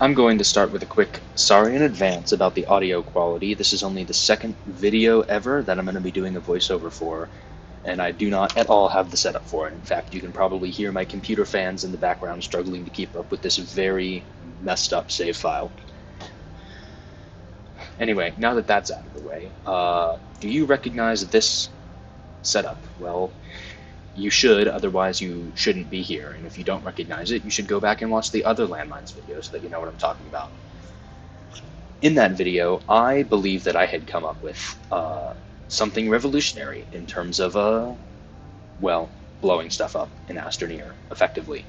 I'm going to start with a quick sorry in advance about the audio quality. This is only the second video ever that I'm going to be doing a voiceover for, and I do not at all have the setup for it. In fact, you can probably hear my computer fans in the background struggling to keep up with this very messed up save file. Anyway, now that that's out of the way, do you recognize this setup? Well, you should, otherwise you shouldn't be here. And if you don't recognize it, you should go back and watch the other landmines video so that you know what I'm talking about. In that video, I believe that I had come up with something revolutionary in terms of, well, blowing stuff up in Astroneer, effectively.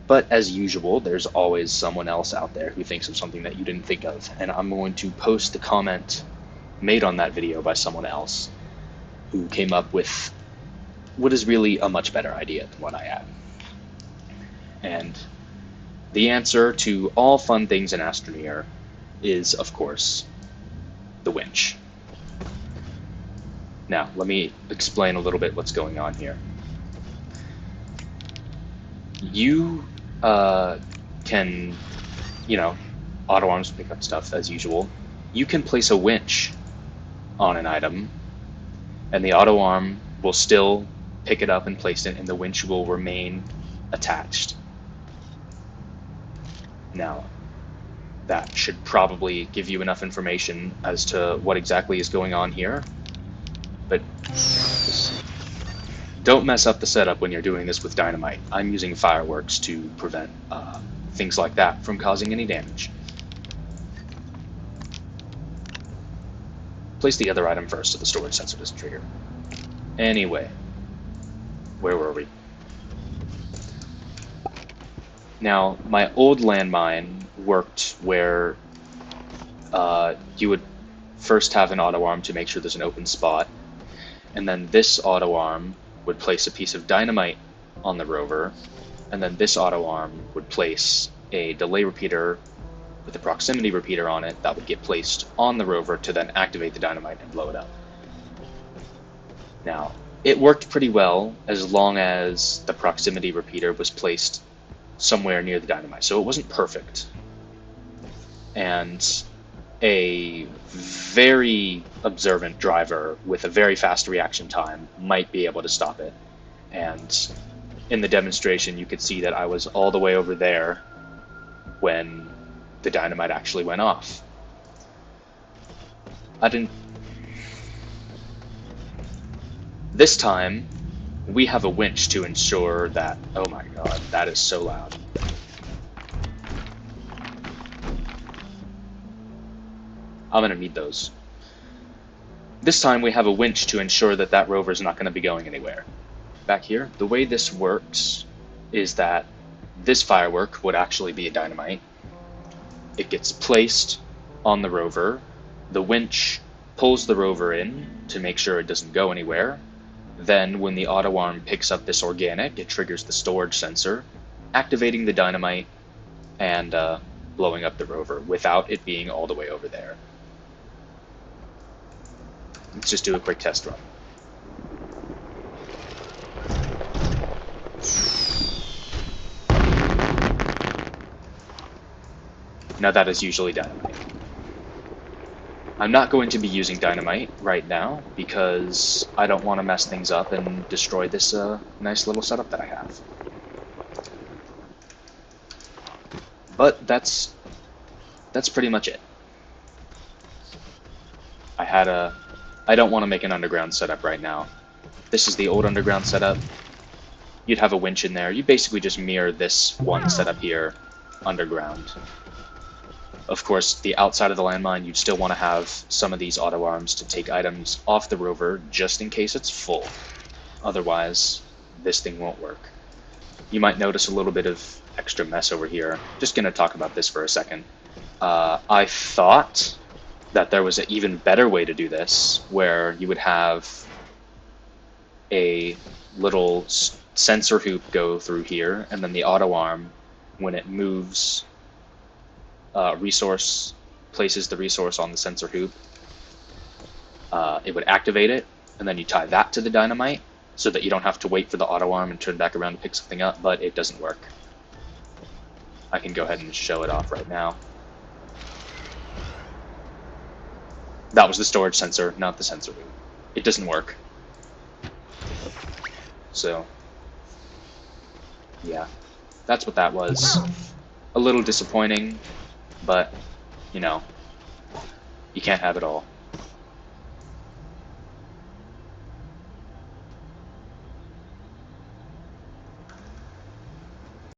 But as usual, there's always someone else out there who thinks of something that you didn't think of, and I'm going to post the comment made on that video by someone else who came up with what is really a much better idea than what I had. And the answer to all fun things in Astroneer is, of course, the winch. Now, let me explain a little bit what's going on here. You can, auto arms pick up stuff as usual. You can place a winch on an item, and the auto arm will still pick it up and place it, and the winch will remain attached. Now, that should probably give you enough information as to what exactly is going on here, but don't mess up the setup when you're doing this with dynamite. I'm using fireworks to prevent things like that from causing any damage. Place the other item first so the storage sensor doesn't trigger. Anyway, where were we? Now, my old landmine worked where you would first have an auto arm to make sure there's an open spot, and then this auto arm would place a piece of dynamite on the rover, and then this auto arm would place a delay repeater with a proximity repeater on it that would get placed on the rover to then activate the dynamite and blow it up. Now, it worked pretty well as long as the proximity repeater was placed somewhere near the dynamite, so it wasn't perfect. And a very observant driver with a very fast reaction time might be able to stop it. And in the demonstration, you could see that I was all the way over there when the dynamite actually went off. This time, we have a winch to ensure that, oh my god, that is so loud. I'm gonna need those. This time we have a winch to ensure that that rover is not gonna be going anywhere. Back here, the way this works is that this firework would actually be a dynamite. It gets placed on the rover. The winch pulls the rover in to make sure it doesn't go anywhere. Then when the auto arm picks up this organic, it triggers the storage sensor, activating the dynamite and blowing up the rover without it being all the way over there. Let's just do a quick test run. Now that is usually dynamite. I'm not going to be using dynamite right now because I don't want to mess things up and destroy this nice little setup that I have. But that's pretty much it. I don't want to make an underground setup right now. This is the old underground setup. You'd have a winch in there. You basically just mirror this one setup here underground. Of course, the outside of the landmine, you'd still want to have some of these auto arms to take items off the rover just in case it's full. Otherwise, this thing won't work. You might notice a little bit of extra mess over here. Just going to talk about this for a second. I thought that there was an even better way to do this, where you would have a little sensor hoop go through here, and then the auto arm, when it moves places the resource on the sensor hoop, it would activate it, and then you tie that to the dynamite so that you don't have to wait for the auto arm and turn back around to pick something up, but it doesn't work. I can go ahead and show it off right now. That was the storage sensor, not the sensor room. It doesn't work. So, yeah, that's what that was. A little disappointing, but, you know, you can't have it all.